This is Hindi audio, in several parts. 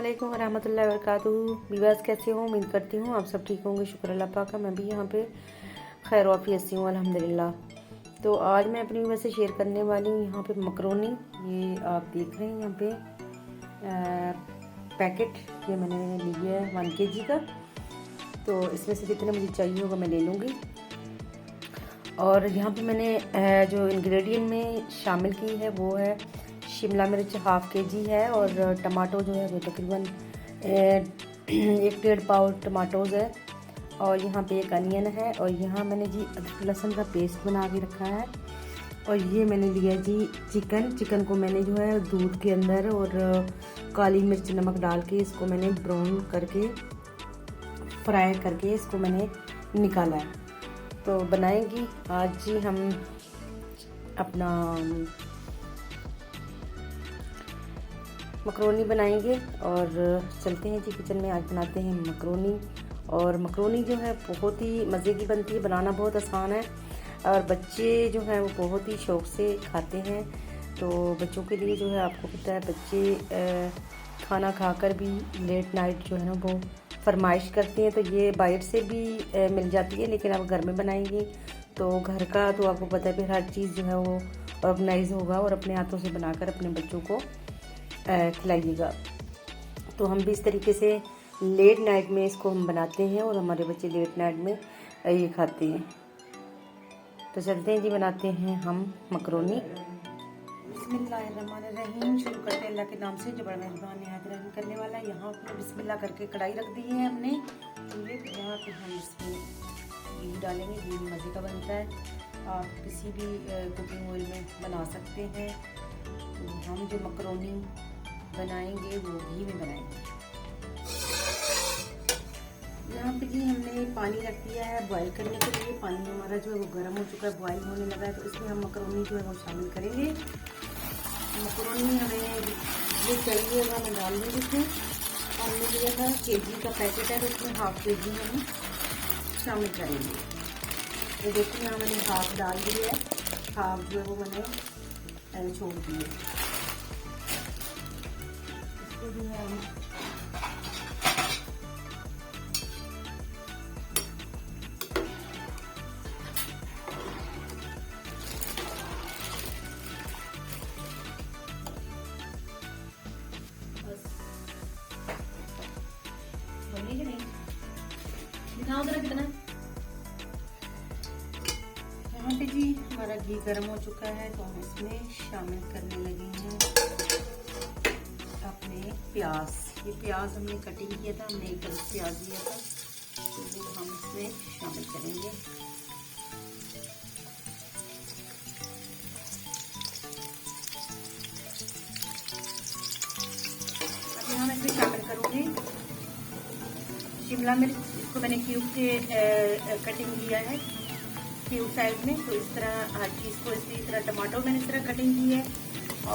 अस्सलामुअलैकुम वरहमतुल्लाहि वबरकातुहू। विवास कैसे हो? उम्मीद करती हूँ आप सब ठीक होंगे। शुक्र अल्लाह पाक का, मैं भी यहाँ पे खैर वाफियत से हूँ अल्हम्दुलिल्लाह। तो आज मैं अपनी विवास से शेयर करने वाली हूँ यहाँ पे मकरोनी। ये आप देख रहे हैं यहाँ पे पैकेट, ये मैंने लिया है 1 kg का। तो इसमें से जितना मुझे चाहिए होगा मैं ले लूँगी। और यहाँ पे मैंने जो इंग्रेडिएंट में शामिल की है वो है शिमला मिर्च 1/2 kg है, और टमाटो जो है वो तकरीबन 1-1.5 पाव टमाटोज़ है, और यहाँ पे एक अनियन है, और यहाँ मैंने जी अदरक लहसुन का पेस्ट बना के रखा है। और ये मैंने लिया जी चिकन को मैंने जो है दूध के अंदर और काली मिर्च नमक डाल के इसको मैंने ब्राउन करके फ्राई करके इसको मैंने निकाला है। तो बनाएंगी आज जी हम अपना मकरोनी बनाएंगे, और चलते हैं जी किचन में। आज बनाते हैं मकरोनी। और मकरोनी जो है बहुत ही मज़े की बनती है, बनाना बहुत आसान है, और बच्चे जो हैं वो बहुत ही शौक़ से खाते हैं। तो बच्चों के लिए जो है आपको पता है बच्चे खाना खाकर भी लेट नाइट जो है ना वो फरमाइश करते हैं। तो ये बाहर से भी मिल जाती है, लेकिन आप घर में बनाएंगे तो घर का तो आपको पता है फिर हर चीज़ जो है वो ऑर्गेनाइज होगा, और अपने हाथों से बनाकर अपने बच्चों को खिलाइएगा। तो हम भी इस तरीके से लेट नाइट में इसको हम बनाते हैं, और हमारे बच्चे लेट नाइट में ये खाते हैं। तो चलते हैं जी, बनाते हैं हम मकरोनी। बिस्मिल्लाहिर्रहमानिर्रहीम। शुरू करते हैं अल्लाह के नाम से जो बड़ा मेहरबान निहायत रहम करने वाला है। यहाँ पर बिस्मिल्लाह करके कढ़ाई रख दी है हमने चूल्हे पे। यहाँ पे हम इसमें घी डालेंगे, घी मज़े का बनता है। आप किसी भी कुकिंग ऑयल में बना सकते हैं। तो हम जो मकरोनी बनाएंगे वो घी में बनाएंगे। यहाँ पे जी हमने पानी रख दिया है बॉईल करने के लिए। पानी हमारा जो है वो गर्म हो चुका है, बॉईल होने लगा है। तो इसमें हम मकरोनी जो है वो शामिल करेंगे। मकरोनी हमें जो चाहिए होगा मैं डाल दूँगी इसमें। हमने लिया था kg का पैकेट है, तो इसमें 1/2 kg हम शामिल करेंगे। तो देखिए यहाँ मैंने 1/2 डाल दी है, 1/2 जो है वो मैंने छोड़ दी है। इसको जो है हम कितना। यहाँ पे जी हमारा घी गर्म हो चुका है, तो हम इसमें शामिल करने लगे हैं अपने प्याज। ये प्याज हमने कटिंग किया था, हमने 1 तरफ प्याज लिया था, तो वो हम इसमें शामिल करेंगे। अब यहाँ मैं इसमें शामिल करूँगी शिमला मिर्च। इसको मैंने क्यूब के कटिंग किया है, क्यूब साइज में। तो इस तरह हर चीज़ को इसी तरह टमाटो मैंने इस तरह कटिंग की है,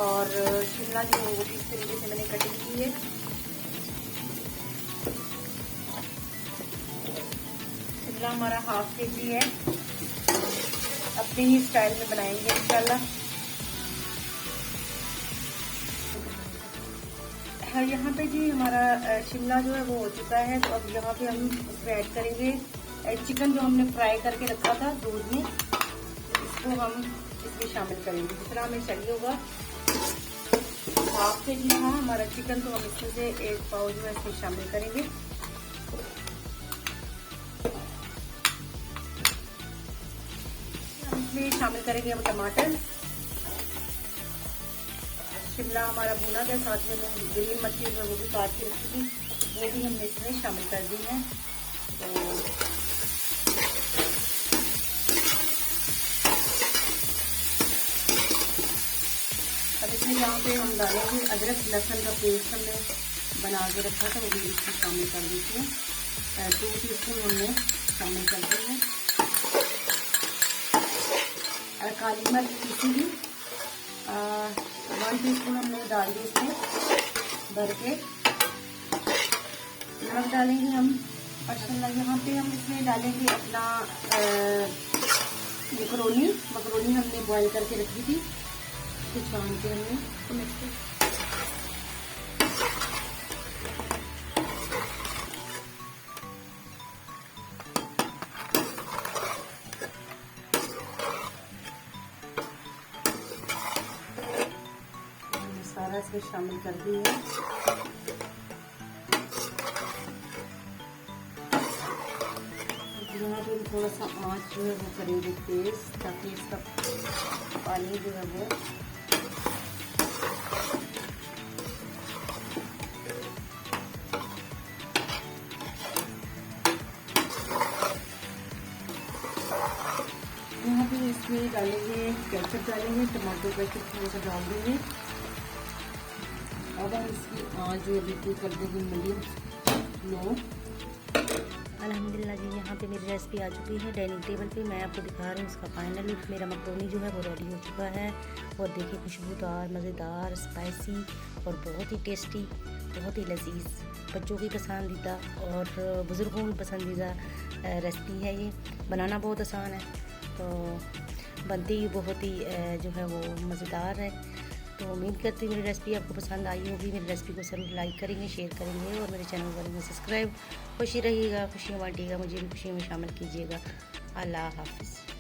और शिमला जो है वो भी इस तरीके से मैंने कटिंग की है। शिमला हमारा 1/2 kg है, अपने ही स्टाइल में बनाएंगे इंशाल्लाह। यहाँ पे जी हमारा शिमला जो है वो हो चुका है। तो अब यहाँ पे हम इसमें ऐड करेंगे चिकन जो हमने फ्राई करके रखा था दूध में, इसको हम इसमें शामिल करेंगे जितना हमें चाहिए होगा। 1/2 kg हाँ हमारा चिकन, तो हम इसमें से 1 पाव जो है इसमें शामिल करेंगे। हम इसमें शामिल करेंगे अब टमाटर। शिमला हमारा भुना था, साथ में ग्रीन मछली जो है वो भी काट के रखी थी, वो भी हमने इसमें शामिल कर दी है। तो अब इसमें यहाँ पे हम डालेंगे अदरक लहसुन का पेस्ट हमने बना के रखा था, वो भी इसमें शामिल कर देते हैं। 2 टीस्पून हमने शामिल कर दी है। और काली मिर्च पीसी हुई 1 टीस्पून हमने डाल दी इसमें भर के। नमक डालेंगे हम। और यहाँ पे हम इसमें डालेंगे अपना मकरोनी हमने बॉईल करके रखी थी, तो छान के हमने इसमें शामिल कर दी है। यहाँ पे थोड़ा सा आँच जो है वो करेंगे तेज, ताकि इसका पानी जो है वो यहाँ पे इसमें डालेंगे केचप, डालेंगे टमाटो केचप थोड़ा सा डाल देंगे। अब हम इसकी आँच जो है बिल्कुल कर देंगे मीडियम लो। अल्हम्दुलिल्लाह जी, यहाँ पे मेरी रेसिपी आ चुकी है डाइनिंग टेबल पे। मैं आपको दिखा रही हूँ इसका फाइनल लुक। मेरा मकरोनी जो है वो रेडी हो चुका है और देखिए खुशबूदार, मज़ेदार, स्पाइसी और बहुत ही टेस्टी, बहुत ही लजीज, बच्चों की पसंदीदा और बुज़ुर्गों की पसंदीदा रेसिपी है। ये बनाना बहुत आसान है, तो बनती ही बहुत ही जो है वो मज़ेदार है। तो उम्मीद करती हूँ मेरी रेसिपी आपको पसंद आई होगी। मेरी रेसिपी को ज़रूर लाइक करेंगे, शेयर करेंगे और मेरे चैनल करेंगे सब्सक्राइब। खुशी रहिएगा, खुशियाँ बांटिएगा, मुझे भी खुशियों में शामिल कीजिएगा। अल्लाह हाफ़िज़।